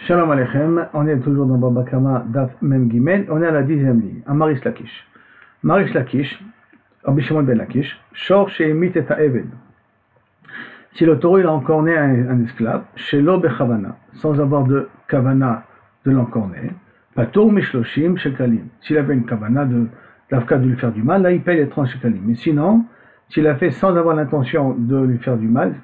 Shalom Aleichem, on est toujours dans Baba Kama Daf Mem Gimel, on est à la 10e ligne, à Marish Lakish. Marish Lakish, Rabbi Shimon ben Lakish, Shor She'emit et Ha'eved. Si le taureau il a encore né un esclave, Shelo Bechavana, sans avoir de Kavana de l'encorner, Patur Mishloshim Shekalim. S'il avait une Kavana de l'Afka de lui faire du mal, là il paye les 30 Shekalim. Mais sinon, s'il a fait sans avoir l'intention de lui faire du mal,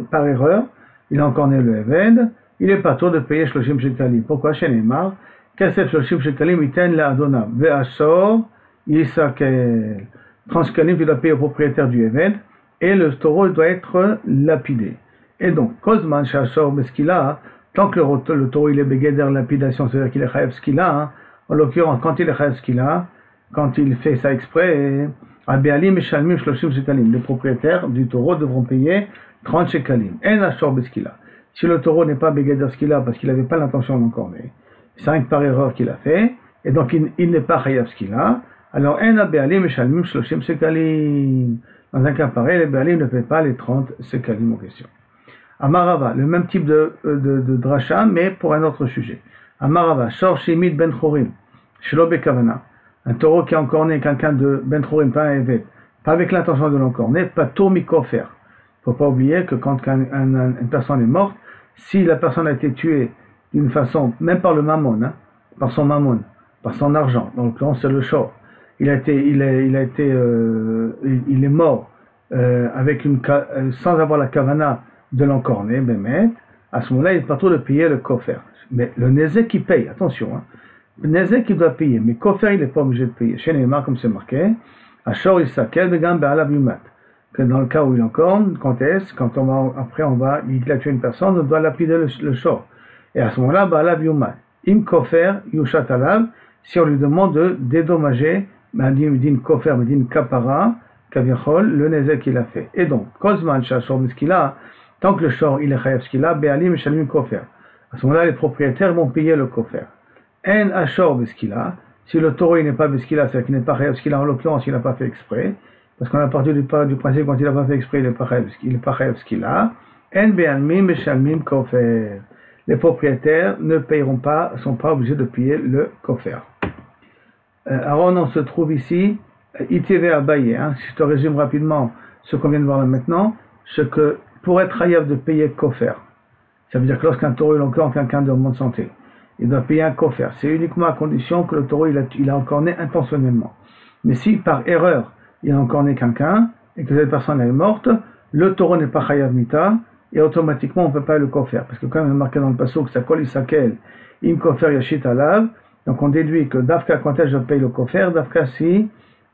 par erreur, il a encore né le Eved, il est pas tôt de payer Shloshim Shekalim. Pourquoi? Chez Neymar, Kasef Shloshim Shekalim, Iten la Adona, Ve'ashor, Yisakel. 30 Shekalim, tu dois payer au propriétaire du Eved, et le taureau doit être lapidé. Et donc, Kozman Shashor Beskila, tant que le taureau il est begeder lapidation, c'est-à-dire qu'il est Chayev Skila, en l'occurrence, quand il est Chayev Skila, quand il fait ça exprès, Abialim et Shalmim Shloshim Shekalim, les propriétaires du taureau devront payer 30 Shekalim. En Ashor Beskila. Si le taureau n'est pas begeder Skila parce qu'il n'avait pas l'intention d'encorner, c'est rien que par erreur qu'il a fait, et donc il n'est pas Chayev Skila, alors En Abialim et Shalmim Shloshim Shekalim. Dans un cas pareil, les Béalim ne paient pas les 30 Shekalim en question. Amarava, le même type de dracha, mais pour un autre sujet. Amarava, Shor Shemit Ben Chorim, Shelo Bekavana, un taureau qui a encorné quelqu'un de Ben Chorim, pas un Evet, pas avec l'intention de l'encorner, pas tour mikofer. Il ne faut pas oublier que quand une personne est morte, si la personne a été tuée d'une façon, même par le mammon, hein, par son mammon, par son argent, dans l'occurrence c'est le shor, il est mort avec sans avoir la kavana de l'encorner, Bémet, à ce moment-là, il est partout de payer le kofer. Mais le nezek qui paye, attention, hein, le nezek il doit payer, mais kofer il n'est pas obligé de payer. Chez Neymar, comme c'est marqué, Ashor Isakel Begam Be'alav Yumat, que dans le cas où il encorne, quand après il a tué une personne, on doit lapider le shor. Et à ce moment-là, Be'alav Yumat, Im kofer Yushat Alav, si on lui demande de dédommager, din kofer, din kapara, kaviachol, le nezek qu'il a fait. Et donc, Kozman Shashor Miskila, tant que le shor il est chayav skila, be'alim shalmim kofer. À ce moment-là, les propriétaires vont payer le kofer. En ashor beskila, si le taureau il n'est pas beskila, c'est-à-dire qu'il n'est pas chayav skila, en l'occurrence il n'a pas fait exprès, parce qu'on a parti du principe quand il n'a pas fait exprès, il n'est pas chayav skila. En be'alim shalmim kofer. Les propriétaires ne paieront pas, sont pas obligés de payer le kofer. Aaron, on se trouve ici, ITV Abaye, hein, si je te résume rapidement ce qu'on vient de voir là maintenant, ce que pour être chayav de payer kofer, ça veut dire que lorsqu'un taureau il encorne quelqu'un de bonne santé, il doit payer un kofer. C'est uniquement à condition que le taureau il a encorné intentionnellement. Mais si par erreur il a encorné quelqu'un et que cette personne est morte, le taureau n'est pas chayav mita et automatiquement on ne peut pas le kofer. Parce que quand il est marqué dans le passouk, sakol isakel, im kofer yashit alav, donc on déduit que d'afka quand je paye le kofer, d'afka si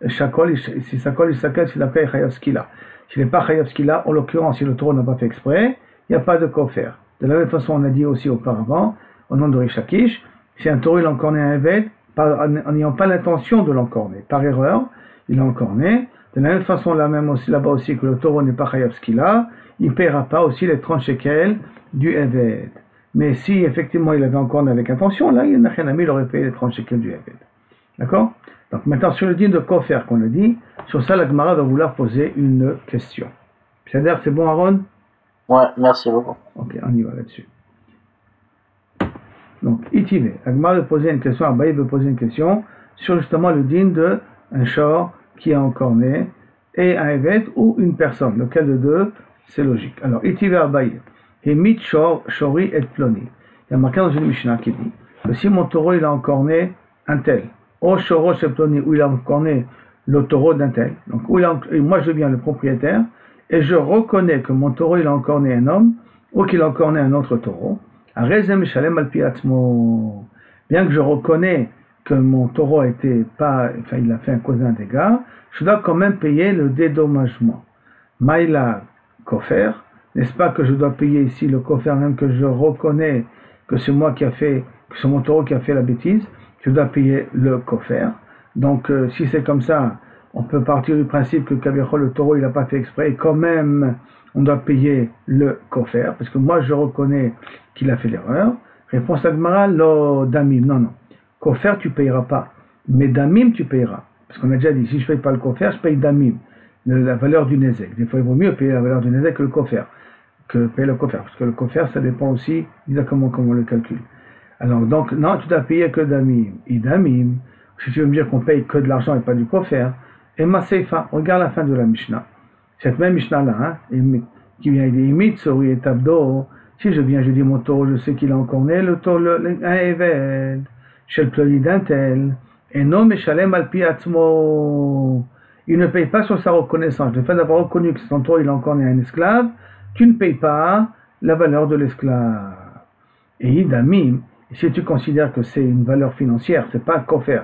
sakol isakel, si l'afka est chayav skila. S'il n'est pas chayav skila, en l'occurrence, si le taureau n'a pas fait exprès, il n'y a pas de kofer. De la même façon, on a dit aussi auparavant, au nom de Rishakish, si un taureau il a encorné un évêque, en n'ayant pas l'intention de l'encorner, par erreur, il a encorné. De la même façon, là-bas aussi, que le taureau n'est pas chayav skila, il ne paiera pas aussi les 30 shekels du évêque. Mais si effectivement il avait encorné avec intention, là, il aurait payé les 30 shekels du évêque. D'accord? Donc maintenant, sur le din de kofer qu'on a dit, sur ça, la Gemara va vouloir poser une question. C'est-à-dire, c'est bon, Aaron? Ouais, merci beaucoup. Ok, on y va là-dessus. Donc, Itive, la Gemara veut poser une question, Abaye veut poser une question sur justement le din de un shor qui a encorné et un evet ou une personne. Lequel de deux, c'est logique. Alors, Itive Abaye, et mit shor, shori et ploni. Il y a marqué dans une Mishnah qui dit que si mon taureau il a encorné un tel, au shoro et ploni, où il a encorné le taureau d'un tel. Donc, moi je deviens le propriétaire et je reconnais que mon taureau il a encorné un homme ou qu'il a encorné un autre taureau. Bien que je reconnais que mon taureau il a fait un cause d'un dégât, je dois quand même payer le dédommagement. Maïla kofer, n'est-ce pas que je dois payer ici le kofer même que je reconnais que c'est moi qui a fait, que c'est mon taureau qui a fait la bêtise, je dois payer le kofer. Donc, si c'est comme ça, on peut partir du principe que Kaviachol, le taureau, il n'a pas fait exprès, et quand même, on doit payer le kofer, parce que moi, je reconnais qu'il a fait l'erreur. Réponse à Gemara, lo damim. Non, non. Kofer, tu ne payeras pas. Mais damim, tu payeras. Parce qu'on a déjà dit, si je ne paye pas le kofer, je paye damim, la valeur du nezek. Des fois, il vaut mieux payer la valeur du nezek que payer le kofer. Parce que le kofer, ça dépend aussi exactement comment on le calcule. Alors, donc, non, tu dois payer que damim. Et damim, si tu veux me dire qu'on paye que de l'argent et pas du kofer, et ma seifa, regarde la fin de la Mishnah. Cette même Mishnah-là, hein, qui vient dire, Mitsori et Tabdo, si je viens, je dis mon taureau, je sais qu'il a encore né, le taureau, un éved, chez le ploli d'un tel, et non, mais shalem al piatzmo, il ne paye pas sur sa reconnaissance. Le fait d'avoir reconnu que son taureau, il a encore né un esclave, tu ne payes pas la valeur de l'esclave. Et idamim, si tu considères que c'est une valeur financière, c'est pas un kofer,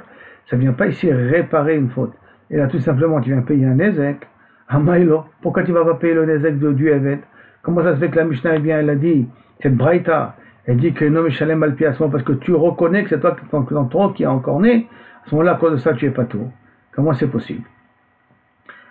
ça vient pas ici réparer une faute. Et là, tout simplement, tu viens payer un nezek, Amaïlo, pourquoi tu vas pas payer le nezek du Evet? Comment ça se fait que la Mishnah, eh bien, elle a dit, cette braïta, elle dit que non, mais shalem al piasmo, parce que tu reconnais que c'est toi, ton taureau qui est encore né, à ce moment-là, à cause de ça, tu es pas tout. Comment c'est possible?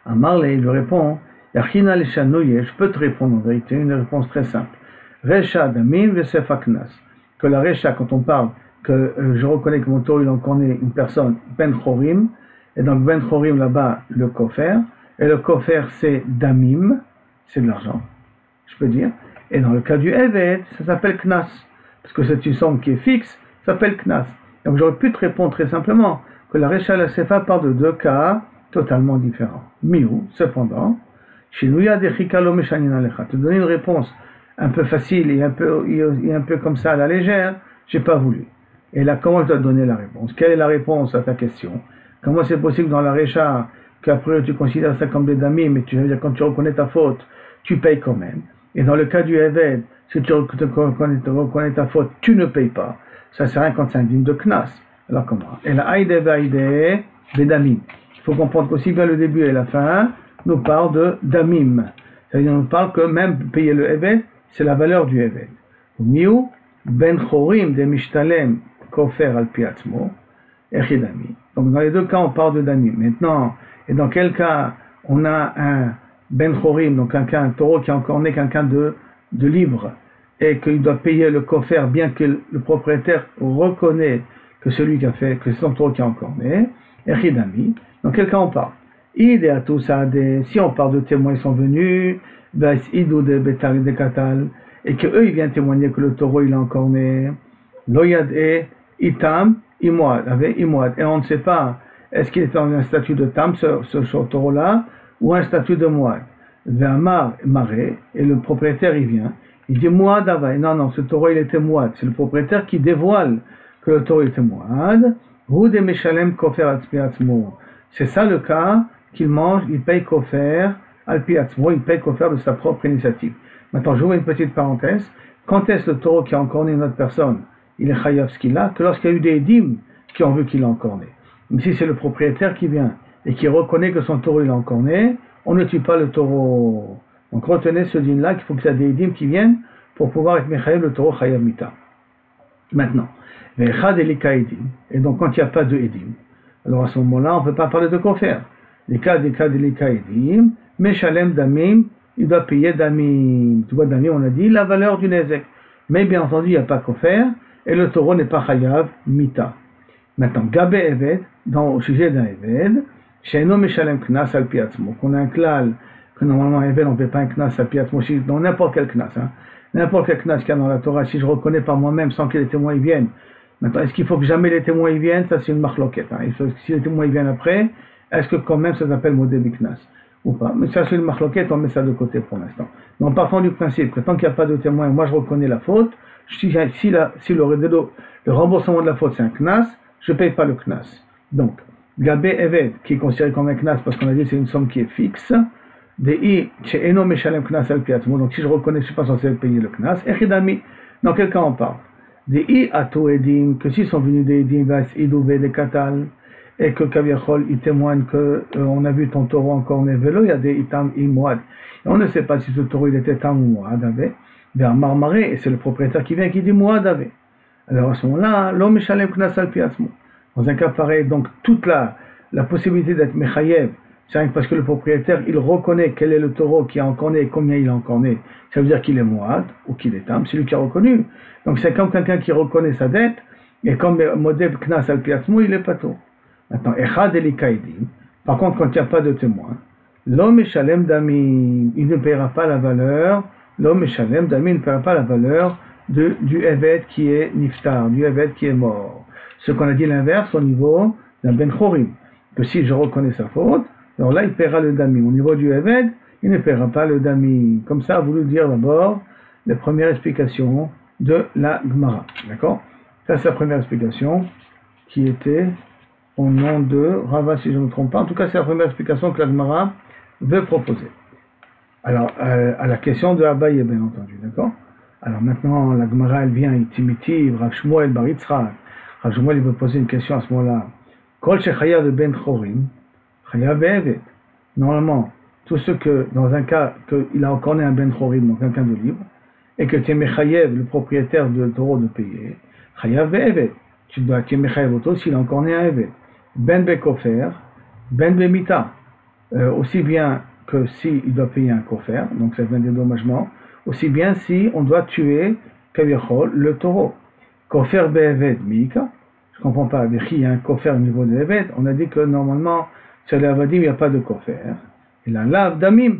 Amarle, il lui répond, Yachina le chanouye, je peux te répondre en vérité, une réponse très simple. Recha damim vesefa knas. Que la recha, quand on parle, que je reconnais que mon taureau, il est encore né une personne, ben chorim, et donc ben chorim là-bas, le kofer, et le kofer c'est damim, c'est de l'argent, je peux dire. Et dans le cas du evet, ça s'appelle knas, parce que c'est une somme qui est fixe, ça s'appelle knas. Donc j'aurais pu te répondre très simplement que la recha la sefa parle de deux cas totalement différents. Miou, cependant, Shinuya dechikalo meshanina lecha. Te donner une réponse un peu facile et un peu comme ça à la légère, j'ai pas voulu. Et là, comment je dois te donner la réponse? Quelle est la réponse à ta question? Comment c'est possible dans la recha qu'après tu considères ça comme des damis, mais tu veux dire quand tu reconnais ta faute, tu payes quand même. Et dans le cas du Eved, si tu reconnais ta faute, tu ne payes pas. Ça sert à rien quand c'est indigne de knas. Alors comment? Et la aïde vaïde vedamim. Il faut comprendre qu'aussi bien le début et la fin nous parle de damim. C'est-à-dire nous parle que même payer le Eved, c'est la valeur du Eved. Miu ben chorim de mishtalem kofer al piatzmo echidami. Donc dans les deux cas on parle de damim. Maintenant, et dans quel cas on a un ben chorim, donc un taureau qui est encore né, quelqu'un de libre, et qu'il doit payer le kofer bien que le propriétaire reconnaît que celui qui a fait, que c'est son taureau qui est encore né, echidami. Dans quel cas on parle? Si on parle de témoins, ils sont venus, et que eux ils viennent témoigner que le taureau il est encore né, loyad et itam imouad, avec imouad, et on ne sait pas est-ce qu'il est dans un statut de tam ce taureau là ou un statut de mouad. Ve'amar maré, et le propriétaire il vient, il dit mouad avay, non ce taureau il était mouad, c'est le propriétaire qui dévoile que le taureau était mouad. Hu de meshalem kofer atzmo, c'est ça le cas qu'il mange, il paye kofer al piatzmo, il paye kofer de sa propre initiative. Maintenant, j'ouvre une petite parenthèse. Quand est-ce le taureau qui a encore né une autre personne, il est chayav ce qu'il a, que lorsqu'il y a eu des dîmes qui ont vu qu'il a encore né. Mais si c'est le propriétaire qui vient et qui reconnaît que son taureau il a encore né, on ne tue pas le taureau. Donc retenez ce dîme-là, qu'il faut qu'il y ait des dîmes qui viennent pour pouvoir être mechayev le taureau chayav mita. Maintenant, et donc quand il n'y a pas de edim, alors à ce moment-là, on ne peut pas parler de kofer. Les cas de l'ikaïdim, meshalem damim, il doit payer damim. Tu vois, damim, on a dit la valeur du nezek. Mais bien entendu, il n'y a pas kofer, et le taureau n'est pas chayav mita. Maintenant, gabe eved, au sujet d'un eved, sheino meshalem knas al piatzmo, qu'on a un klal, que normalement eved, on ne paie pas un knas al piatzmo, dans n'importe quel knas, hein. N'importe quel knas qu'il y a dans la Torah, si je reconnais par moi-même sans que les témoins y viennent. Maintenant, est-ce qu'il faut que jamais les témoins y viennent? Ça, c'est une marloquette. Hein. Si les témoins y viennent après, est-ce que quand même ça s'appelle modé biknas ou pas? Mais ça, c'est une marloquette, on met ça de côté pour l'instant. Mais en partant du principe que tant qu'il n'y a pas de témoins, moi je reconnais la faute, si le remboursement de la faute c'est un knas, je ne paye pas le knas. Donc, Gabé Eved, qui est considéré comme un knas parce qu'on a dit que c'est une somme qui est fixe, donc si je reconnais que je ne suis pas censé payer le knas, echidami, dans quel cas on parle? Que s'ils sont venus des edim, des katal, et que Kaviachol, il témoigne qu'on a vu ton taureau encore né vélo, il y a des itam imouad. Et on ne sait pas si ce taureau il était tam ou mouad avec, vers marmaré, et c'est le propriétaire qui vient qui dit mouad avec. Alors à ce moment-là, l'homme shalem knas al piatzmo. Dans un cas pareil, donc toute la possibilité d'être mechayev, c'est rien que parce que le propriétaire, il reconnaît quel est le taureau qui a encore né et combien il a encore né. Ça veut dire qu'il est mouad ou qu'il est tam, c'est lui qui a reconnu. Donc c'est comme quelqu'un qui reconnaît sa dette, et comme modeb knas al piatzmo, il est pas tout. Maintenant, echad elikaïdim. Par contre, quand il n'y a pas de témoin, l'homme shalem damim, il ne paiera pas la valeur. L'homme shalem damim ne paiera pas la valeur du Evet qui est niftar, du Evet qui est mort. Ce qu'on a dit l'inverse au niveau d'un Ben Chorim, que si je reconnais sa faute, alors là il paiera le Damim. Au niveau du Evet, il ne paiera pas le Damim. Comme ça a voulu dire d'abord les premières explications de la Gemara. D'accord? Ça c'est la première explication qui était au nom de Rava, si je ne me trompe pas. En tout cas, c'est la première explication que la Gemara veut proposer. Alors, à la question de Abaye, bien entendu, d'accord? Alors maintenant, la Gemara, elle vient, Itimitiv, Rav Shmuel Bar Yitzchak. Rav Shmuel, il veut poser une question à ce moment-là. Kol shechayav ben chorim, chayav be'evet. Normalement, tout ce que, dans un cas, qu'il a encore né un ben chorim, donc quelqu'un de libre, et que tu es mechayev, le propriétaire de taureau, de payer, chayav be'evet. Tu es mechayev auto s'il a encore né un evet. Ben bekofer, ben bemita. Aussi bien que s'il doit payer un kofer, donc c'est un dédommagement, aussi bien si on doit tuer kaviachol, le taureau. Kofer be'eved mika, je ne comprends pas, il y a un kofer au niveau de eved, on a dit que normalement, sur les avadim, il n'y a pas de kofer. Il a un lave damim,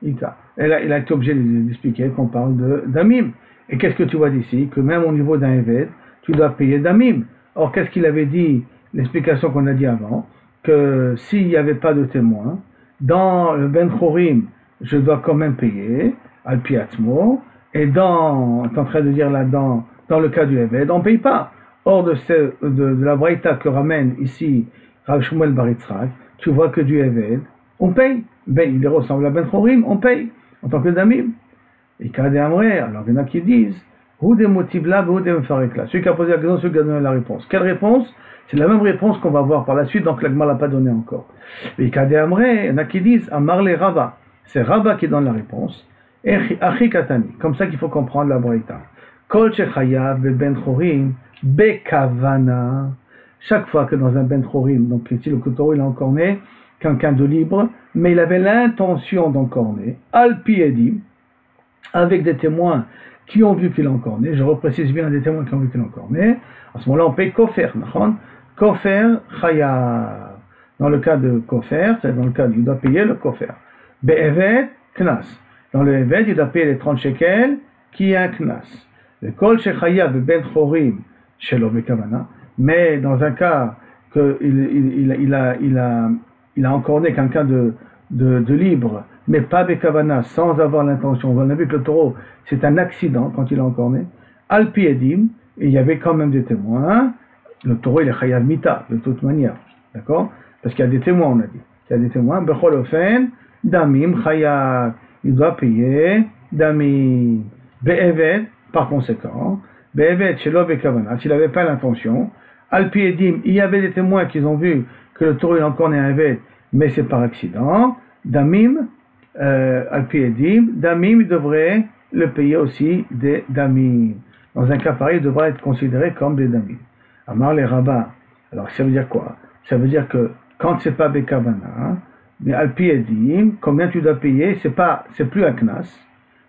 ika. Il a été obligé d'expliquer qu'on parle de damim. Et qu'est-ce que tu vois d'ici? Que même au niveau d'un eved, tu dois payer damim. Or, qu'est-ce qu'il avait dit, l'explication qu'on a dit avant, que s'il n'y avait pas de témoin, dans le Ben Chorim, je dois quand même payer, al piatzmo, et t'es en train de dire là, dans le cas du Eved, on ne paye pas. Or, de la braïta que ramène ici Rav Shmuel Bar Yitzchak, tu vois que du Eved, on paye. Ben, il ressemble à Ben Chorim, on paye, en tant que damim. Et Kadé Amré, alors il y en a qui disent, ou des motifs là, ou des mefarekla. Celui qui a posé la question, celui qui a donné la réponse. Quelle réponse? C'est la même réponse qu'on va voir par la suite, donc l'Agma ne l'a pas donné encore. Et Kadé Amré, il y en a qui disent, Amarle Rava. C'est Rava qui donne la réponse. Et Achi Katani. Comme ça qu'il faut comprendre la braïta. Kol shechayav ben chorim bekavana. Chaque fois que dans un ben chorim, donc ici le taureau il a encore né, quelqu'un de libre, mais il avait l'intention d'encorner, al piedim, avec des témoins qui ont vu qu'il a encore né, je reprécise bien des témoins qui ont vu qu'il a encore né, à ce moment-là on paye kofer, kofer chayav. Dans le cas de kofer, c'est dans le cas il doit payer le kofer. Be'eved knas. Dans le eved, il doit payer les 30 shekels qui est un knas. Le kol shechayav ben chorim shelo bekavana. Mais dans un cas qu'il a encore né quelqu'un de libre, mais pas bekavana, sans avoir l'intention. On a vu que le taureau, c'est un accident quand il a encore né. Al piedim, et il y avait quand même des témoins. Le taureau, il est chayav mita, de toute manière. D'accord? Parce qu'il y a des témoins, on a dit. Il y a des témoins. Bechol ofen, damim chayav. Il doit payer damim. Be'eved, par conséquent. Be'eved, shelo bekavana. S'il n'avait pas l'intention. Al piedim, il y avait des témoins qui ont vu que le taureau, il a encore né un eved, mais c'est par accident. Damim, al piedim, damim, il devrait le payer aussi des damim. Dans un cas pareil, il devrait être considéré comme des damim. Amar les rabats. Alors, ça veut dire quoi? Ça veut dire que quand c'est pas bekavana, mais al piedim, combien tu dois payer, c'est plus un knas,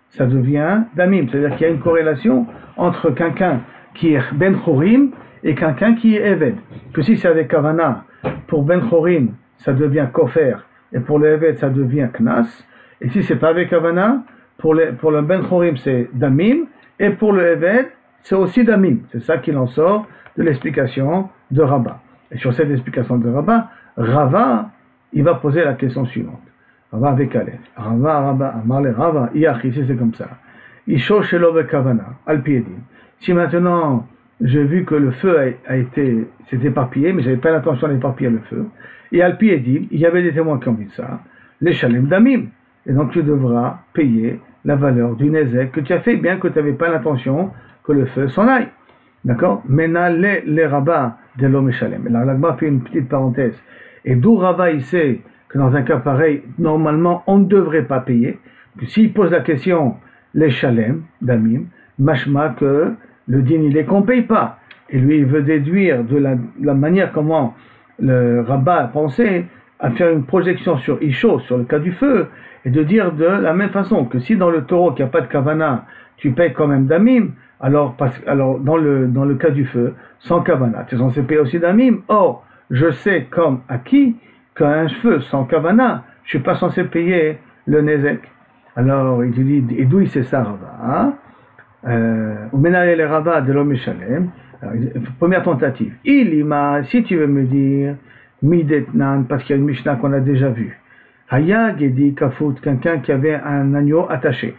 ça devient damim. C'est-à-dire qu'il y a une corrélation entre quelqu'un qui est ben chorim et quelqu'un qui est eved. Que si c'est avec kavana, pour ben chorim, ça devient kofer, et pour le eved, ça devient knas. Et si c'est pas avec kavana, pour le ben chorim, c'est damim, et pour le eved, c'est aussi damim. C'est ça qu'il en sort de l'explication de Rabat. Et sur cette explication de Rabat, Rava, il va poser la question suivante. Rava avec Aleph. Rava, Amarle Rava, Iachi, c'est comme ça. Isho shelo bekavana, al piedim. Si maintenant, j'ai vu que le feu s'est éparpillé, mais j'avais pas l'intention d'éparpiller le feu, et al piedim, il y avait des témoins qui ont vu ça, les shalem damim. Et donc tu devras payer la valeur du nezek que tu as fait, bien que tu n'avais pas l'intention que le feu s'en aille. D'accord? Maintenant, les rabats de l'homme shalem. Alors, l'Agma fait une petite parenthèse. Et d'où Rava, il sait que dans un cas pareil, normalement, on ne devrait pas payer. Que s'il pose la question, les shalem, damim, mashma que le din, il est qu'on ne paye pas. Et lui, il veut déduire de la manière comment le Rabat a pensé à faire une projection sur Isho, sur le cas du feu, et de dire de la même façon que si dans le taureau qui n'a pas de kavana, tu payes quand même damim, alors dans le cas du feu, sans kavana, tu es censé payer aussi damim. Or, je sais comme acquis qu'un feu sans kavana, je ne suis pas censé payer le nezek. Alors, il dit, et d'où il sait ça, Rava? Menale le rabat de l'homme Shalem. Première tentative. Ilima, si tu veux me dire, Midetnan, parce qu'il y a une Mishnah qu'on a déjà vue. Haya Gedi Kafut, quelqu'un qui avait un agneau attaché.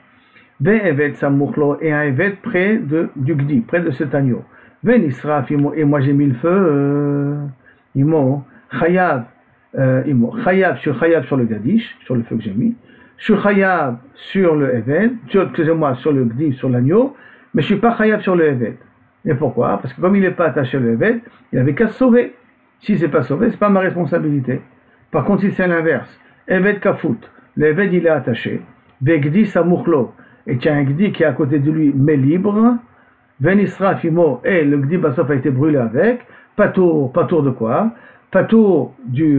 Ve'eved Samuchlo, et un eved près du Gdi, près de cet agneau. Ve'nisraf, et moi j'ai mis le feu, Imo, Chayav, Chayav sur le Gadish, sur le feu que j'ai mis. Je suis Chayav sur le eved, excusez-moi, sur le Gdi, sur l'agneau, mais je ne suis pas Chayav sur le eved. Et pourquoi? Parce que comme il n'est pas attaché au eved, il n'avait qu'à se sauver. Si c'est pas sauvé, c'est pas ma responsabilité. Par contre, si c'est l'inverse, eved kafut, le eved il est attaché, begdi samuchlo, et tu as un gdi qui est à côté de lui, mais libre, venisra fimo, et le gdi basof a été brûlé avec, patour de quoi? Patour du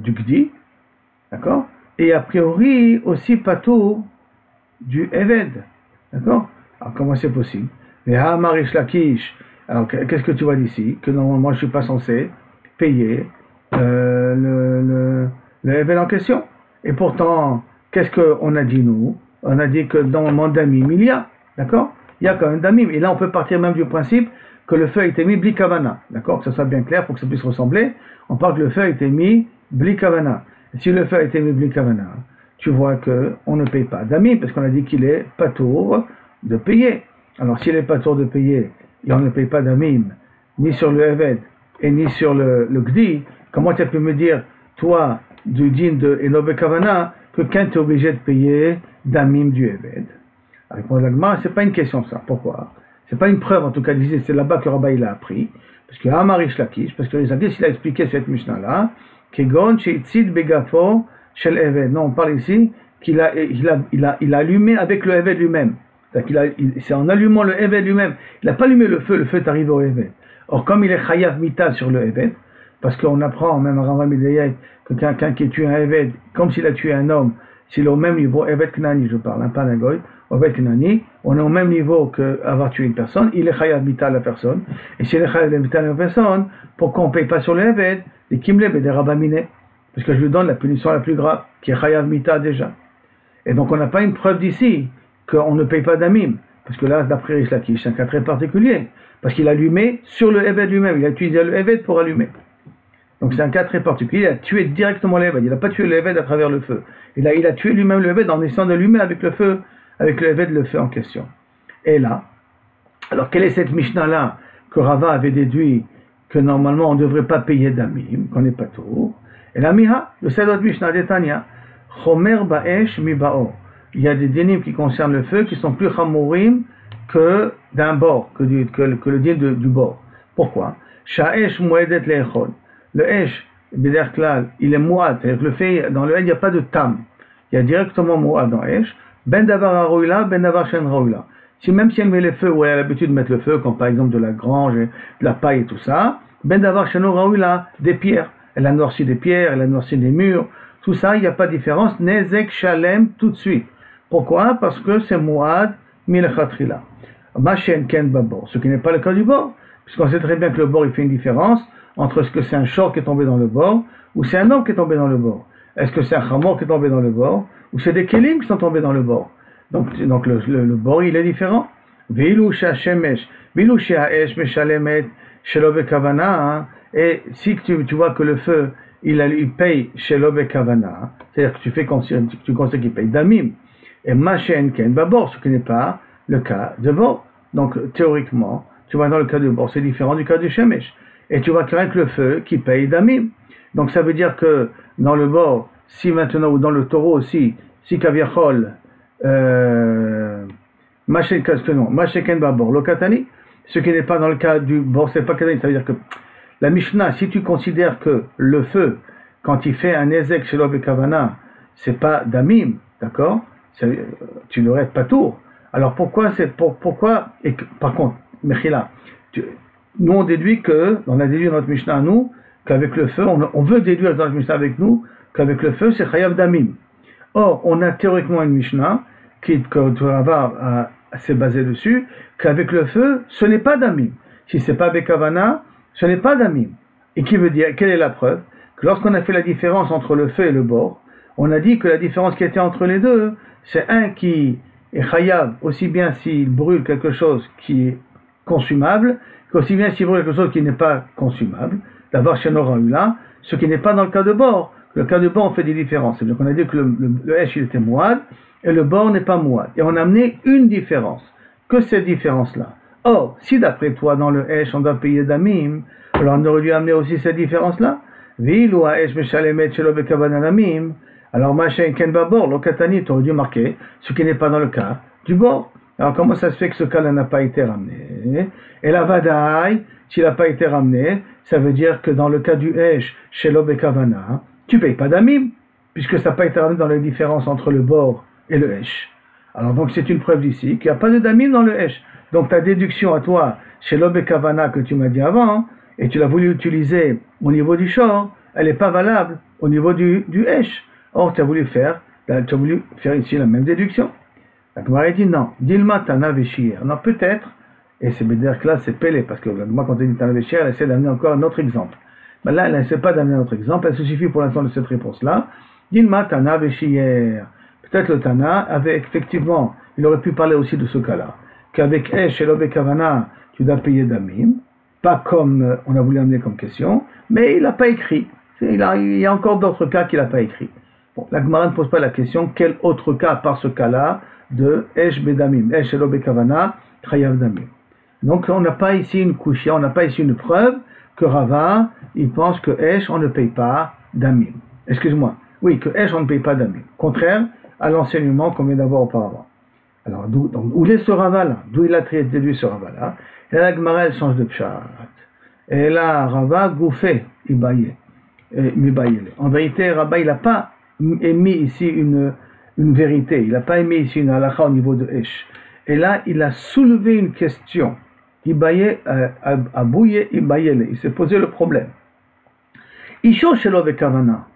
gdi, d'accord? Et a priori aussi patour du eved, d'accord? Alors comment c'est possible? Mais Marish Lakish, alors qu'est-ce que tu vois d'ici? Que normalement je ne suis pas censé payer le évêque en question. Et pourtant, qu'est-ce qu'on a dit nous? On a dit que normalement damim il y a, d'accord? Il y a quand même damim. Et là on peut partir même du principe que le feu a été mis bli kavana, d'accord? Que ça soit bien clair pour que ça puisse ressembler. On parle que le feu a été mis bli kavana. Et si le feu a été mis bli kavana, tu vois qu'on ne paye pas damim parce qu'on a dit qu'il est patour de payer. Alors s'il n'est pas tour de payer, et on ne paye pas damim, ni sur le eved, et ni sur le gdi, comment tu as pu me dire, toi, du din de Enobe Kavana, que quand tu es obligé de payer damim du eved? Répond l'agma, c'est pas une question ça. Pourquoi? C'est pas une preuve, en tout cas, c'est là-bas que Rabbi il a appris, parce que Amarish Lakish, parce que les Hadiths, il a expliqué cette Mishnah-là, Kegon Sheitzid Begafo Shel Eved. Non, on parle ici qu'il a allumé avec le eved lui-même. C'est en allumant le Eved lui-même. Il n'a pas allumé le feu est arrivé au Eved. Or, comme il est Chayav Mita sur le Eved, parce qu'on apprend même à Rambam Midayek que quelqu'un qui tue un Eved, comme s'il a tué un homme, s'il est au même niveau, Eved Knani, je parle, pas d'un goy, Eved Knani, on est au même niveau qu'avoir tué une personne, il est Chayav Mita la personne, et s'il est Chayav Mita la personne, pourquoi on ne paye pas sur le Eved, des Kimleb et des Rabamine, parce que je lui donne la punition la plus grave, qui est Chayav Mita déjà. Et donc on n'a pas une preuve d'ici qu'on ne paye pas damim, parce que là, d'après Rish Lakish, c'est un cas très particulier, parce qu'il a allumé sur le Eved lui-même, il a utilisé le Eved pour allumer. Donc c'est un cas très particulier, il a tué directement le Eved, il n'a pas tué le Eved à travers le feu. Il a tué lui-même le Eved en essayant d'allumer avec le feu, avec le Eved, le feu en question. Et là, alors quelle est cette Mishnah-là que Rava avait déduit que normalement on ne devrait pas payer damim, qu'on n'est pas tout? Et la Miha, le Sedot Mishnah d'Etania, Chomer Ba'esh Mi Ba'or. Il y a des dinim qui concernent le feu qui sont plus chamourim que d'un bord, que le din du bord. Pourquoi? Sha'esh mu'edet le'echol. Le esh, b'derklal, il est mu'ad, c'est-à-dire que le feu, dans le esh, il n'y a pas de tam. Il y a directement mu'ad dans esh. Ben davar haroula, ben davar shen haroula. Même si elle met le feu où elle a l'habitude de mettre le feu, comme par exemple de la grange, de la paille et tout ça, ben davar shen haroula, des pierres. Elle a noirci des pierres, elle a noirci des murs. Tout ça, il n'y a pas de différence. Nezek shalem, tout de suite. Pourquoi? Parce que c'est Mouad Milchatrila. Machen Ken Babor, ce qui n'est pas le cas du bord, puisqu'on sait très bien que le bord il fait une différence entre ce que c'est un short qui est tombé dans le bord ou c'est un homme qui est tombé dans le bord. Est-ce que c'est un chamor qui est tombé dans le bord ou c'est des kelim qui sont tombés dans le bord? Donc le bord il est différent. Veilou Shemesh, Veilou Sheaesh Meshalemet Shelobe Kavana. Et si tu vois que le feu il paye Shelobe Kavana, c'est-à-dire que tu considères qu'il paye damim. Et Machen Ken Babor, ce qui n'est pas le cas de bord. Donc, théoriquement, tu vois dans le cas de bord, c'est différent du cas du Shemesh. Et tu vois que rien que le feu qui paye damim. Donc, ça veut dire que dans le bord, si maintenant, ou dans le taureau aussi, si Kaviachol, Machen Ken Babor, Lokatani, ce qui n'est pas dans le cas du bord, c'est pas Katani. Ça veut dire que la Mishnah, si tu considères que le feu, quand il fait un Ezek chez Kavana, c'est pas damim, d'accord? Tu n'aurais pas tour. Alors pourquoi et par contre, Mechila, nous on déduit on a déduit dans notre Mishnah à nous, qu'avec le feu, on veut déduire dans notre Mishnah avec nous, qu'avec le feu c'est Chayav Damim. Or, on a théoriquement une Mishnah, que Rava s'est basé dessus, qu'avec le feu, ce n'est pas Damim. Si c'est pas Bekavana, ce n'est pas Damim. Et qui veut dire, quelle est la preuve? Que lorsqu'on a fait la différence entre le feu et le bord, on a dit que la différence qui était entre les deux, c'est un qui Et chayav, aussi bien s'il brûle quelque chose qui est consumable, qu'aussi bien s'il brûle quelque chose qui n'est pas consumable. D'abord, chez Noraula, ce qui n'est pas dans le cas de bord. Le cas de bord, on fait des différences. C'est-à-dire qu'on a dit que le Hesh, il était mouad, et le bord n'est pas mouad. Et on a amené une différence. Que cette différence-là. Or, si d'après toi, dans le Hesh, on doit payer damim, alors on aurait dû amener aussi cette différence-là. Vilu ha'esh meshalemet shelo bekavana damim. Alors, machin ken babor, lokatani, tu aurais dû marquer ce qui n'est pas dans le cas du bord. Alors, comment ça se fait que ce cas-là n'a pas été ramené? Et la vadaï, s'il n'a pas été ramené, ça veut dire que dans le cas du Hesh, shelo bekavana, tu ne payes pas damim, puisque ça n'a pas été ramené dans la différence entre le bord et le Hesh. Alors, donc, c'est une preuve d'ici qu'il n'y a pas de damim dans le Hesh. Donc, ta déduction à toi, shelo bekavana, que tu m'as dit avant, et tu l'as voulu utiliser au niveau du shor, elle n'est pas valable au niveau du Hesh. Or, tu as voulu faire ici la même déduction. La Gemara dit non. Dilma Tana Veshir. Non, peut-être, et c'est dire que là, c'est pelé, parce que moi, quand elle dit Tana Veshir, elle essaie d'amener encore un autre exemple. Mais là, elle n'essaie pas d'amener un autre exemple, elle se suffit pour l'instant de cette réponse-là. Dilma Tana Veshir. Peut-être le Tana avait effectivement, il aurait pu parler aussi de ce cas-là, qu'avec Esh et Lobe Kavana, tu dois payer Damim, pas comme on a voulu amener comme question, mais il n'a pas écrit. Il y a encore d'autres cas qu'il n'a pas écrit. Bon, la Gemara ne pose pas la question, quel autre cas par ce cas-là de Esh Bedamim, Esh Elo Bekavana, Chayav Damim. Donc on n'a pas ici une couchia, on n'a pas ici une preuve que Rava, il pense que Esh, on ne paye pas Damim. Excuse-moi, oui, que Esh, on ne paye pas Damim. Contraire à l'enseignement qu'on vient d'avoir auparavant. Alors, où est ce Rava-là? D'où il a déduit ce Rava-là? Et là, la Gemara, elle change de pshat. Et là, Rava, Goufé, Ibaye. En vérité, Rava, il n'a pas émis ici une vérité. Il n'a pas émis ici une halakha au niveau de Esh. Et là, il a soulevé une question. Ibaye, Abouye, Ibayele. Il s'est posé le problème. Isho shelo bekavana.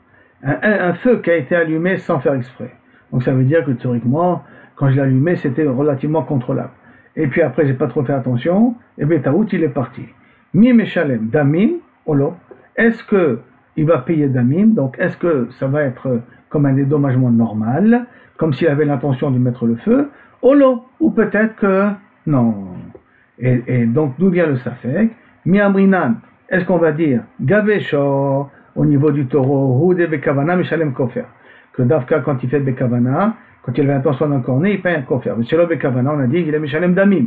Un feu qui a été allumé sans faire exprès. Donc ça veut dire que théoriquement, quand je l'ai allumé, c'était relativement contrôlable. Et puis après, j'ai pas trop fait attention. Et bien, Taout, il est parti. Mi meshalem, damim, olo. Est-ce que il va payer damim? Donc, est-ce que ça va être comme un dédommagement normal, comme s'il avait l'intention de mettre le feu? Olo, ou peut-être que non. Et donc, d'où vient le safek? Mi amrinan. Est-ce qu'on va dire gavesho au niveau du taureau, ou de bekavana meshalem kofer? Que Dafka, quand il fait bekavana, quand il avait l'intention d'un cornet, il paye un kofer. Mais sur le bekavana, on a dit qu'il est meshalem damim.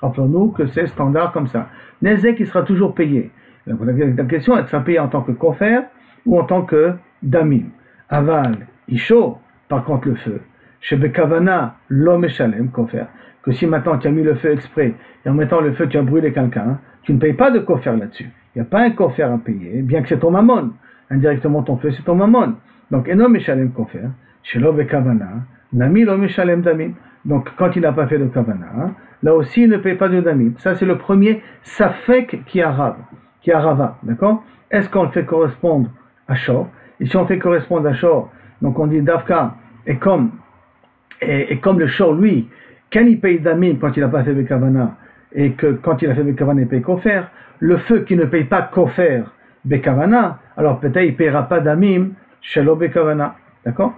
Rappelons-nous que c'est standard comme ça. Nezek, il sera toujours payé. Donc, la question est que ça paye en tant que kofer ou en tant que damim. Aval, isho, par contre le feu. Chez bekavana, lo meshalem kofer. Que si maintenant tu as mis le feu exprès, et en mettant le feu tu as brûlé quelqu'un, tu ne payes pas de kofer là-dessus. Il n'y a pas un kofer à payer, bien que c'est ton mammon. Indirectement ton feu, c'est ton mammon. Donc, eno meshalem kofer, chez lo bekavana, nami lo meshalem damim. Donc, quand il n'a pas fait de kavana, là aussi il ne paye pas de damim. Ça, c'est le premier safek qui a rava, d'accord? Est-ce qu'on le fait correspondre à shor? Et si on fait correspondre à shor, donc on dit Dafka, et comme le shor, lui, quand il paye damim quand il n'a pas fait bekavana, et que quand il a fait bekavana, il paye kofer, le feu qui ne paye pas kofer bekavana, alors peut-être il ne payera pas damim shelo bekavana, d'accord?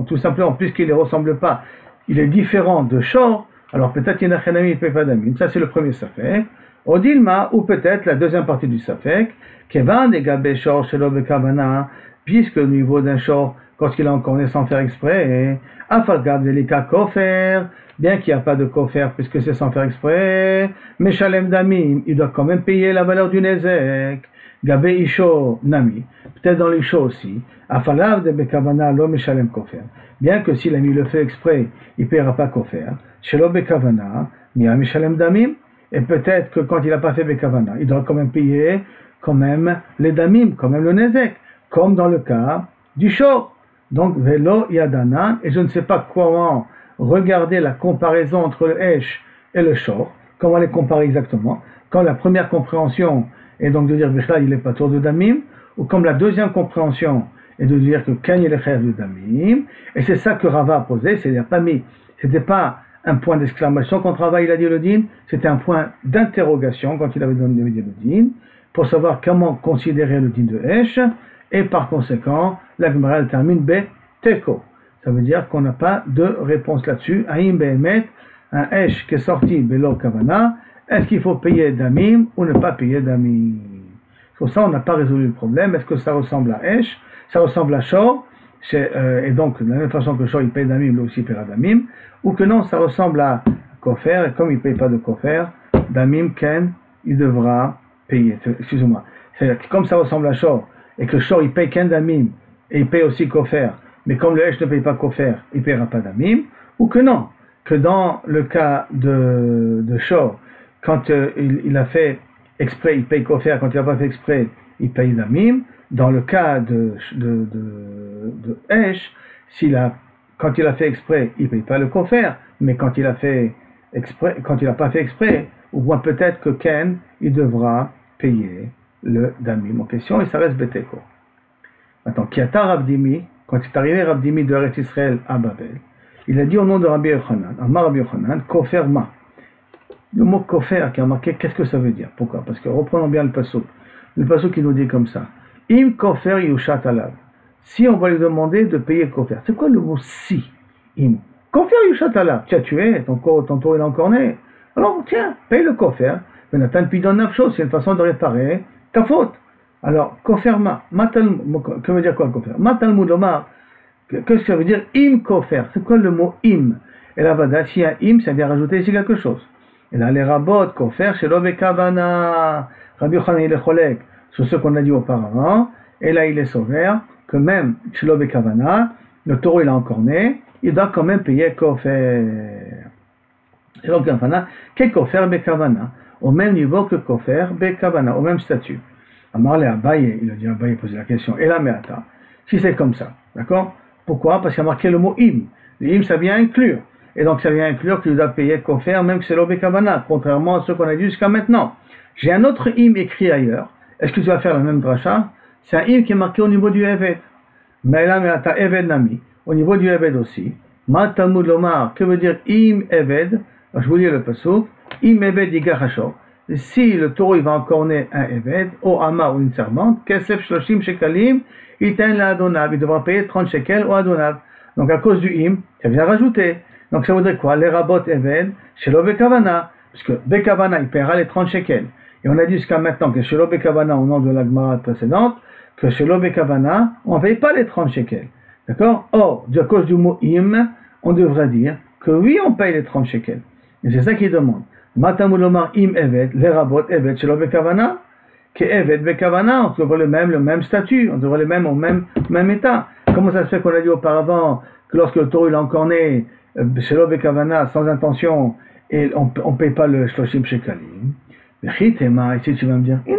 Tout simplement, puisqu'il ne ressemble pas, il est différent de shor, alors peut-être qu'il n'a il ne paye pas damim. Ça c'est le premier safek. Odilma, ou peut-être la deuxième partie du safek, kevan de gabe shor shelo bekavana, puisque au niveau d'un shor, quand il a encore né sans faire exprès, afagab delika kofer, bien qu'il n'y a pas de kofer puisque c'est sans faire exprès, mais shalem damim, il doit quand même payer la valeur du nezek. Gabe isho nami, peut-être dans l'isho aussi, afalav de bekavana lo meshalem kofer, bien que s'il a mis le feu exprès, il ne paiera pas kofer, shelo bekavana, miya meshalem damim, et peut-être que quand il n'a pas fait bekavana, il doit quand même payer quand même les damim, quand même le nezek, comme dans le cas du shor. Donc, velo yadana, et je ne sais pas comment regarder la comparaison entre le Hesh et le shor, comment les comparer exactement, quand la première compréhension est donc de dire Bichlal il n'est pas tour de damim, ou comme la deuxième compréhension est de dire que Ken il est frère de damim, et c'est ça que Rava a posé, c'était pas un point d'exclamation quand Rava il a dit le din, c'était un point d'interrogation quand il avait donné le din, pour savoir comment considérer le din de Hesh, et par conséquent, la Gemara termine be teko. Ça veut dire qu'on n'a pas de réponse là-dessus. Aïm Behemet, un Esh qui est sorti Belo Kavana, est-ce qu'il faut payer Damim ou ne pas payer Damim? Pour ça, on n'a pas résolu le problème. Est-ce que ça ressemble à Esh? Ça ressemble à Shor? Et donc, de la même façon que Shor, il paye Damim, lui aussi paiera Damim. Ou que non, ça ressemble à Kofer, et comme il ne paye pas de Kofer, Damim, Ken, il devra payer. Excusez-moi. C'est-à-dire que comme ça ressemble à Shor, et que Shor, il paye Ken Damim, et il paye aussi Kofer, mais comme le Esh ne paye pas Kofer, il ne paiera pas Damim. Ou que non, que dans le cas de Shor, quand il a fait exprès, il paye Kofer, quand il n'a pas fait exprès, il paye Damim. Dans le cas de Esh, quand il a fait exprès, il ne paye pas le Kofer, mais quand il a fait exprès, quand il n'a pas fait exprès, ou bien peut-être que Ken, il devra payer le Damim en question, et ça reste Beteko. Maintenant, Kiata Rabdimi, quand est arrivé Rabdimi de Eretz Israël à Babel, il a dit au nom de Rabbi Yochanan, Amar Rabbi Yochanan, Kofer Ma. Le mot Kofer qui a marqué, qu'est-ce que ça veut dire? Pourquoi? Parce que reprenons bien le pasuk. Le pasuk qui nous dit comme ça. Im Kofer Yushat Alav. Si on va lui demander de payer Kofer. C'est quoi le mot si? Im. Kofer Yushat Alav. Tu as tué, ton taureau est encore né. Alors tiens, paye le Kofer. Mais Nathan Pidon Nafsho, c'est une façon de réparer ta faute. Alors, Kofer Ma. Que veut dire quoi Kofer? Matalmud Omar. Qu'est-ce que ça veut dire im Kofer? C'est quoi le mot im? Et là, si il y a im, ça vient rajouter ici quelque chose. Et là, les rabots, Kofer, Shelo Bekavana. Rabbi Yochanan, il est cholek sur ce qu'on a dit auparavant. Et là, il est sauvé que même Shelo Bekavana, le taureau, il est encore né, il doit quand même payer Kofer. Shelo Bekavana, qu'est Kofer Bekavana? Au même niveau que Kofer Bekavana, au même statut. Amarle Abaye, il a dit Abaye, posé la question. Et là, Meata. Si c'est comme ça, d'accord? Pourquoi? Parce qu'il a marqué le mot im. Le im, ça vient inclure. Et donc, ça vient inclure qu'il doit payer Kofer, même que c'est l'Obekavana, contrairement à ce qu'on a dit jusqu'à maintenant. J'ai un autre im écrit ailleurs. Est-ce que tu vas faire le même dracha? C'est un im qui est marqué au niveau du Eved. Mais là, Meata Eved Nami. Au niveau du Eved aussi. Ma Talmud Lomar. Que veut dire im Eved? Je vous lis le pasuk. Im Eved Yigachashor. Si le taureau il va encorner un Eved, ou Ama ou une servante, Kesef Shloshim Shekalim, Iten la Adonav, il devra payer 30 shekels au Adonav. Donc à cause du im, ça vient rajouter. Donc ça voudrait quoi? Les rabot Eved, Shelo Bekavana, parce que Bekavana il paiera les 30 shekels. Et on a dit jusqu'à maintenant que Shelo Bekavana, au nom de la Gemara précédente, que Shelo Bekavana, on ne paye pas les 30 shekels. D'accord? Or, à cause du mot im, on devrait dire que oui, on paye les 30 shekels. Et c'est ça qu'il demande. Matamulomar im Eved, les rabot Eved, Shelo Bekavana, que Eved Bekavana, on devrait le même statut, on devrait le même au même état. Comment ça se fait qu'on a dit auparavant que lorsque le taureau il est encore né, Shelo Bekavana, sans intention, et on ne paye pas le Shloshim Shekalim? Bechitema, ici tu vas me dire, oui,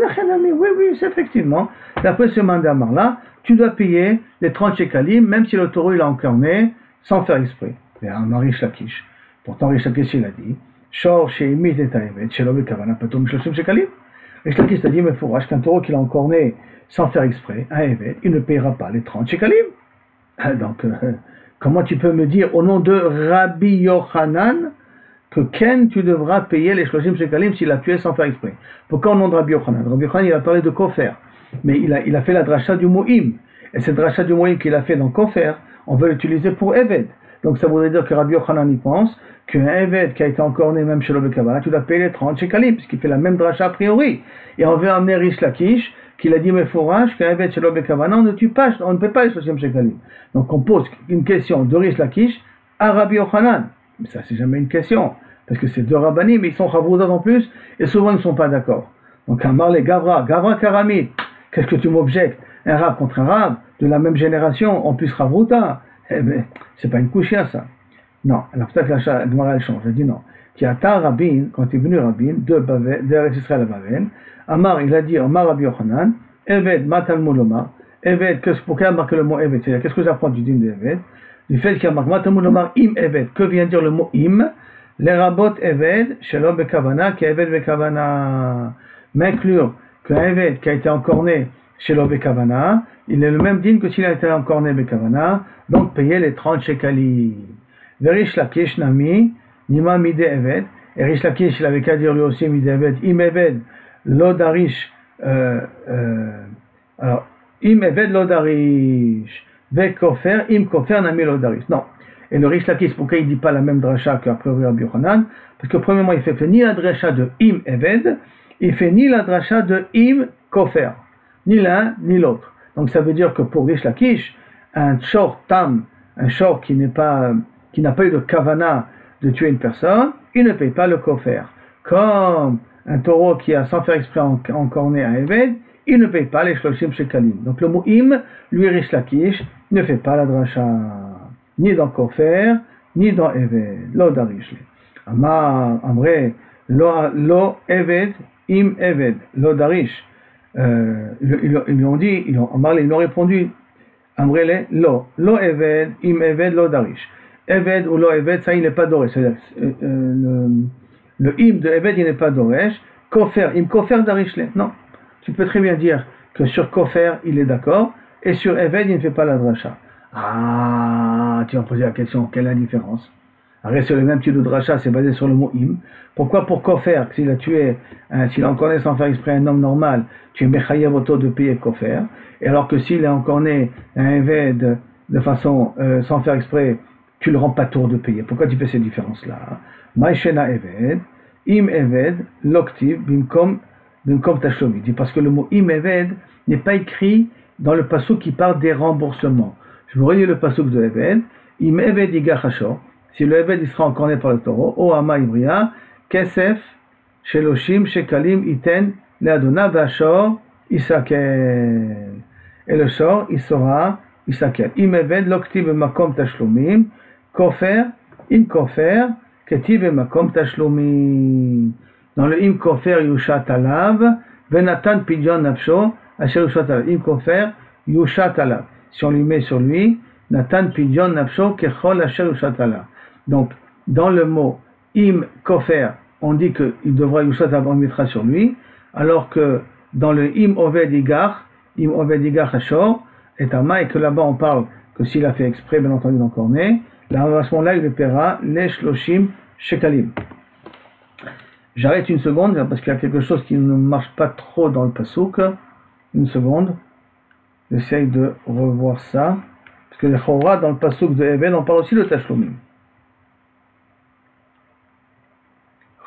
c'est effectivement, d'après ce mandamar-là, tu dois payer les 30 Shekalim, même si le taureau il est encore né, sans faire exprès. Mais un Rish Lakish. Pourtant, Rish Lakish il a dit, Shor Sheimit et Taïvet, Shelo Bekavana, Patom Shloshim Shekalim. Rish Lakish a dit, mais fourrage, qu'un taureau qu'il a encore né, sans faire exprès, un Evet, il ne payera pas les 30 Shekalim. Donc, comment tu peux me dire, au nom de Rabbi Yochanan, que Ken, tu devras payer les Shloshim Shekalim s'il a tué sans faire exprès? Pourquoi au nom de Rabbi Yochanan? Rabbi Yochanan, il a parlé de Kofer, mais il a fait la dracha du mot im. Et cette dracha du mot im qu'il a fait dans Kofer, on veut l'utiliser pour Eved. Donc ça voudrait dire que Rabbi Yochanan y pense qu'un Eved qui a été encore né même chez le Bekavana, tu dois payer les 30 Shekalim, puisqu'il fait la même dracha a priori. Et on veut amener Rish Lakish, qu'il a dit, mais fourrage, qu'un Eved chez le Bekavana, on ne tue pas, on ne paie pas les 60 Shekalim. Donc on pose une question de Rish Lakish à Rabbi Yochanan. Mais ça, c'est jamais une question. Parce que c'est deux rabbanim, mais ils sont chavroudas en plus, et souvent ils ne sont pas d'accord. Donc un marlé Gavra Karamit, qu'est-ce que tu m'objectes? Un rab contre un rab, de la même génération, en plus chavrouta. Eh bien, c'est pas une couchia ça. Non, alors peut-être que la Gemara elle change. Je dis non. Qui a ta rabbin, quand il est venu rabbin, de Israël à Babel, Amar, il a dit, Amar Rabbi Yochanan, Eved Matalmud Lomar, Eved, pourquoi il a marqué le mot Eved? C'est-à-dire, qu'est-ce que j'apprends du din de Eved? Du fait qu'il a marqué Matalmud Lomar im Eved. Que vient dire le mot im? Les rabot Eved, Shelo Bekavana, qui Eved Bekavana. M'inclure qu'un Eved qui a été encore né Shelo Bekavana, il est le même din que s'il a été encore né Bekavana, donc payer les 30 shekalim. Verish Lakish Nami, Nima Mide Eved, et Rish Lakish, il avait qu'à dire lui aussi Mide Eved, Im Eved, Lodarish, alors, Im Eved Lodarish, ve kofer, im kofer nami lo darish. Non. Et le Rish Lakish, pourquoi il ne dit pas la même dracha qu'a priori Rabbi Yochanan? Parce que premièrement, il fait ni la dracha de im eved, il fait ni la dracha de im kofer. Ni l'un, ni l'autre. Donc ça veut dire que pour Rish Lakish, un shor tam, un shor qui n'a pas eu de kavana de tuer une personne, il ne paye pas le kofer. Comme un taureau qui a sans faire exprès encorné un eved, il ne paye pas les shloshim shekalim. Donc le mot im, lui Rish Lakish, ne fait pas la dracha. Ni dans kofer, ni dans eved. Lo darish. Amar, amre, lo eved, im eved, lo darish. Ils lui ont dit, ils ont répondu, amrele, lo eved, im eved, lo darish. Eved ou lo eved, ça il n'est pas doresh. C'est-à-dire, le im de eved il n'est pas doresh. Kofer, im kofer darish. Non, tu peux très bien dire que sur kofer il est d'accord, et sur eved il ne fait pas la dracha. Ah, tu vas poser la question, quelle est la différence? Arrête, c'est le même type de dracha, c'est basé sur le mot im. Pourquoi pour kofer, s'il a tué, s'il a encorné sans faire exprès un homme normal, tu es mechayev auto de payer kofer, et alors que s'il a encorné un eved de façon sans faire exprès, tu le rends pas tour de payer. Pourquoi tu fais cette différence-là? Maïshena eved, im eved, loktiv, bimkom tashlom. Il dit parce que le mot im eved n'est pas écrit dans le passouk qui parle des remboursements. Je vous relis le passouk de eved, im eved igach hashor. Si le eved il sera encorné par le taureau, o ama ibria, kesef, sheloshim, shekalim, iten, leadona, vashor, isakel. Et le shor, il sera isakel. Im eved, loktiv, makom tashlomim, kofer, im kofer, ketiv, makom tashlomim. Dans le im kofer, yushat alav, venatan pidyon nafsho, asher yushat alav. Im kofer, yushat alav. Si on lui met sur lui, natan pidyon nafsho, kechol, asher yushat alav. Donc, dans le mot im kofer, on dit qu'il devra yushat alav, on mettra sur lui, alors que dans le im oved igach hashor, et ama, et que là-bas on parle que s'il a fait exprès, bien entendu, d'encorner, là, à ce moment-là, il le paiera les shloshim shekalim. J'arrête une seconde, parce qu'il y a quelque chose qui ne marche pas trop dans le passouk. Une seconde. J'essaye de revoir ça. Parce que le chora, dans le passouk de Eved, on parle aussi de tashlomim.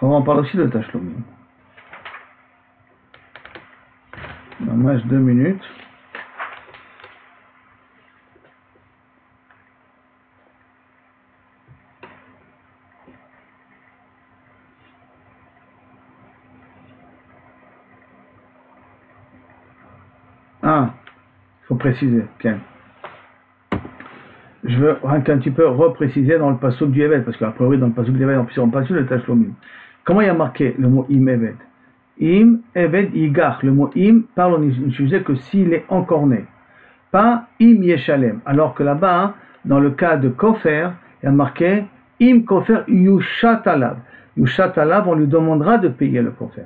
On parle aussi de tashlomim. Il me reste 2 minutes. Ah, il faut préciser. Bien. Je veux un petit peu repréciser dans le passouk du Eved, parce qu'à priori dans le passouk du Eved, on parle sur le tashlomim. Comment il y a marqué le mot im Eved? Im Eved igach. Le mot im parle, on utilisait que s'il est encorné, pas im yeshalem. Alors que là-bas, dans le cas de kofer, il y a marqué im kofer yushat alav. Yushat alav, on lui demandera de payer le kofer.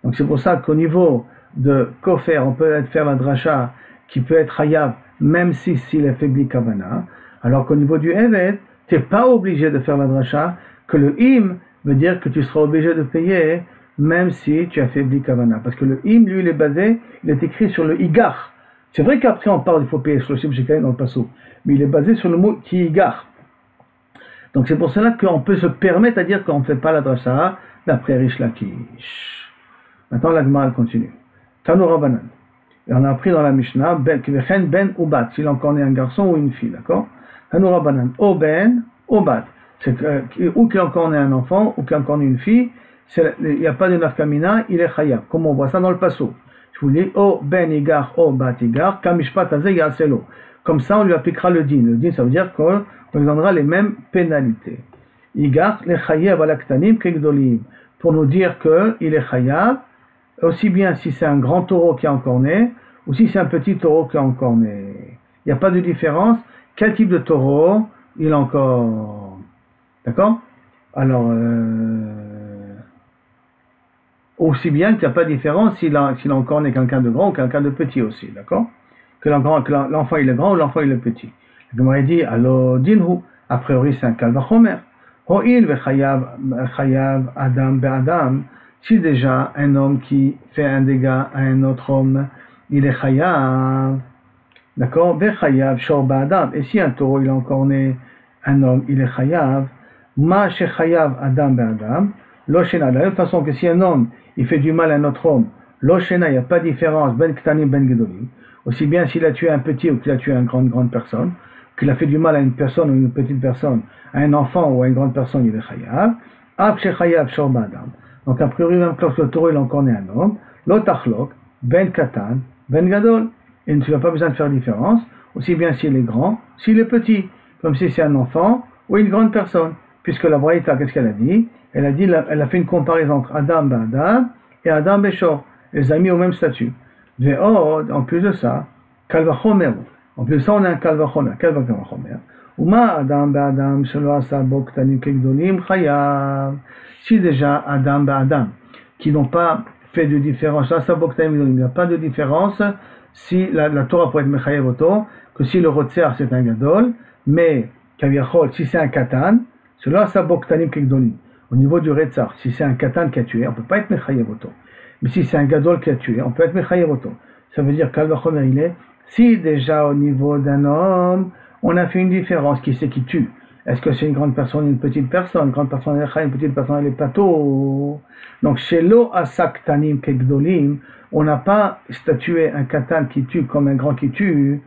Donc c'est pour ça qu'au niveau de kofer, on peut faire la dracha qui peut être hayav, même s'il est faibli kavana, alors qu'au niveau du eved, tu n'es pas obligé de faire la dracha, que le im veut dire que tu seras obligé de payer, même si tu as faibli kavana. Parce que le im, lui, il est écrit sur le igar. C'est vrai qu'après on parle, il faut payer shloshim shekalim dans le passouk, mais il est basé sur le mot ki igar. Donc c'est pour cela qu'on peut se permettre à dire qu'on ne fait pas la dracha d'après Rish Lakish. Maintenant la Gemara continue. Tanu Rabbanan. Et on a appris dans la Mishnah, ben ou bat, s'il encore est un garçon ou une fille, d'accord? Tanu Rabbanan, o ben, o bat. Ou qu'il encore est un enfant, ou qu'il encore est une fille, il n'y a pas de nafkamina, il est chayab. Comme on voit ça dans le passo. Je vous dis, o ben igar, o bat igar, kamishpat azeh yaselo. Comme ça, on lui appliquera le din. Le din, ça veut dire qu'on lui donnera les mêmes pénalités. Igar, le chayab alaktanim kegdolim. Pour nous dire qu'il est chayab, aussi bien si c'est un grand taureau qui est encorné, ou si c'est un petit taureau qui est encorné. Il n'y a pas de différence. Quel type de taureau il encore? D'accord? Alors, aussi bien qu'il n'y a pas de différence s'il encorné quelqu'un de grand ou quelqu'un de petit aussi. D'accord? Que l'enfant il est grand ou l'enfant il est petit. Comme on dit, alors, dinhu, a priori c'est un kalvachomer. Ho'il vechayav adam be'adam. Si déjà un homme qui fait un dégât à un autre homme, il est chayav, D'accord? Vechayav shor ba'adam. Et si un taureau, il a encore né un homme, il est chayav. Ma shechayav adam ba'adam. Loshena. De la même façon que si un homme, il fait du mal à un autre homme, Loshena, il n'y a pas de différence, ben ktanim, ben gedolim. Aussi bien s'il a tué un petit ou qu'il a tué une grande personne, qu'il a fait du mal à une personne ou une petite personne, à un enfant ou à une grande personne, il est chayav. Ab shechayav shor ba'adam. Donc a priori, même quand le taureau, il a encore né un homme, l'otachlok, ben katan, ben gadol. Et tu n'as pas besoin de faire différence, aussi bien s'il est grand, s'il est petit, comme si c'est un enfant ou une grande personne. Puisque la Braïta, qu'est-ce qu'elle a dit? Elle a fait une comparaison entre Adam Ba'adam et Adam Beshor. Elle les a mis au même statut. En plus de ça, Kalvachomer. En plus de ça, on a un Kalvachomer. Kalvachomer. Uma Adam Ba'adam, Shelo Asa Boktanim Kegdolim Chayav. Si déjà Adam Ba'adam, qui n'ont pas fait de différence, il n'y a pas de différence si la Torah pourrait être Mechayev Oto, que si le Rotser c'est un Gadol, mais Kaviachol, si c'est un Katan, cela ça Boktanim Kegdolim. Au niveau du Retzar, si c'est un Katan qui a tué, on ne peut pas être Mechayev Oto. Mais si c'est un Gadol qui a tué, on peut être Mechayev Oto. Ça veut dire qu'Alvachomer il est, si déjà au niveau d'un homme, on a fait une différence, qui c'est qui tue? Est-ce que c'est une grande personne ou une petite personne? Une grande personne elle est chayav, une petite personne elle est pato. Donc chez lo asaktanim kegdolim, on n'a pas statué un katan qui tue comme un grand qui tue.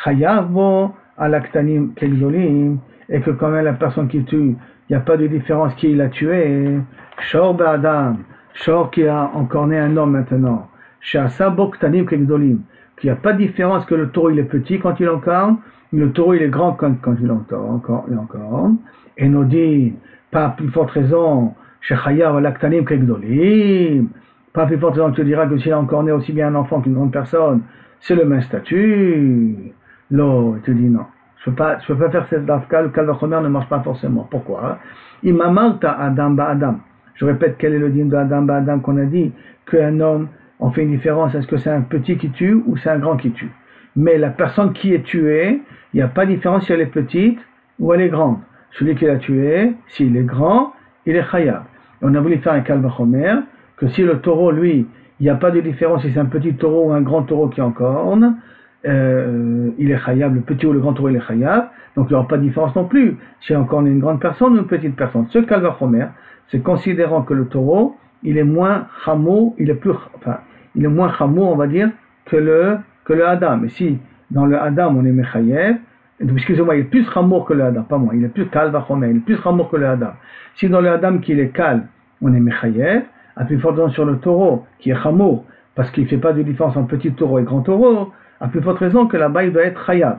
Chayav bo alaktanim kegdolim, et que quand même la personne qui tue, il n'y a pas de différence qui l'a tué. Shor ba'adam, shor qui a encore né un homme maintenant. Chez asaboktanim kegdolim, qu'il n'y a pas de différence que le taureau il est petit quand il encarne. Le taureau il est grand quand il encore. Et nous dit, pas plus forte raison, chez Chayav alaktanim kegdolim, pas plus forte raison que tu diras que s'il a encore né aussi bien un enfant qu'une grande personne, c'est le même statut. Là, tu dis non. Je peux pas faire cette dafka, le Kalvachomer ne marche pas forcément. Pourquoi? Imamalta Adam Ba'adam. Je répète quel est le dîme de Adam Ba'adam qu'on a dit, qu'un homme, on fait une différence, est-ce que c'est un petit qui tue ou c'est un grand qui tue? Mais la personne qui est tuée, il n'y a pas de différence si elle est petite ou elle est grande. Celui qui l'a tué, s'il est grand, il est chayav. On a voulu faire un Kalvachomer, que si le taureau, lui, il n'y a pas de différence si c'est un petit taureau ou un grand taureau qui encorne, il est chayav, le petit ou le grand taureau il est chayav, donc il n'y aura pas de différence non plus si encorne une grande personne ou une petite personne. Ce Kalvachomer, c'est considérant que le taureau, il est moins chamour, il est moins chamour, on va dire, que le Adam. Et si dans le Adam on est Mechayev, excusez-moi, il est plus Chamour que le Adam, pas moi, il est plus Kalvachomer, il est plus Chamour que le Adam. Si dans le Adam qu'il est Kal, on est Mechayev, à plus forte raison sur le taureau, qui est Chamour, parce qu'il ne fait pas de différence entre petit taureau et grand taureau, à plus forte raison que là-bas il doit être Chayav.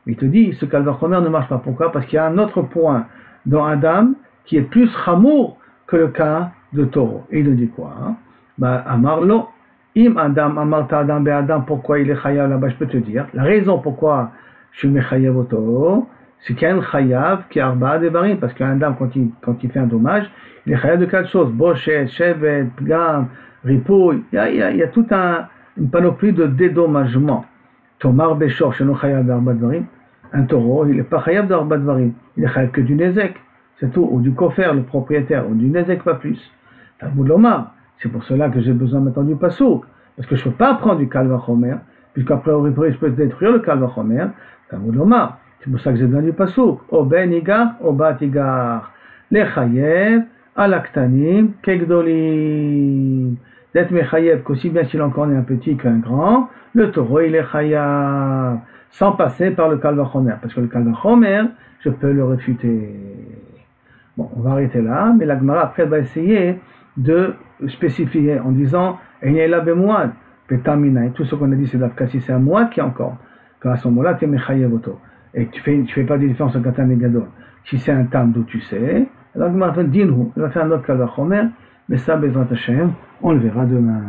Mais il te dit, ce Kalvachomer ne marche pas. Pourquoi? Parce qu'il y a un autre point dans Adam qui est plus Chamour que le cas de taureau. Et il dit quoi? Amar lo. Im Adam, Amarta Adam Be'adam, pourquoi il est chayav là-bas, je peux te dire. La raison pourquoi je suis mechayav auto, c'est qu'il y a un chayav qui est arba devarim, parce qu'un Adam, quand il fait un dommage, il est chayav de 4 choses. Bochet, chevet, pgam, ripouille. Il y a toute une panoplie de dédommagement. Tomar Beshor, chez nous chayav d'arba devarim. Un taureau, il n'est pas chayav d'arba devarim. Il est chayav que du nezek. C'est tout. Ou du kofer, le propriétaire. Ou du nezek, pas plus. Talmud Lomar. C'est pour cela que j'ai besoin maintenant du pasouk. Parce que je ne peux pas prendre du Kalvachomer, puisqu'après au ripouille, je peux détruire le Kalvachomer. Talmud Lomar. C'est pour ça que j'ai besoin du pasouk. O ben igar, o bat igar. Lechayev, alaktanim, kegdolim. D'être mechayev, qu'aussi bien s'il encore est un petit qu'un grand, le taureau il est chayav. Sans passer par le Kalvachomer. Parce que le Kalvachomer, je peux le réfuter. Bon, on va arrêter là, mais la Gemara après va essayer de spécifier en disant Enyela bemouad, petamina, tout ce qu'on a dit c'est d'Afka, si c'est un mouad qui est encore, qu'à ce moment-là tu es mechayev auto, et tu fais pas de différence entre Katan et Gadol. Si c'est un tam d'où tu sais, alors il va faire un autre Kalvachomer, mais ça, Bezrat Hashem, on le verra demain.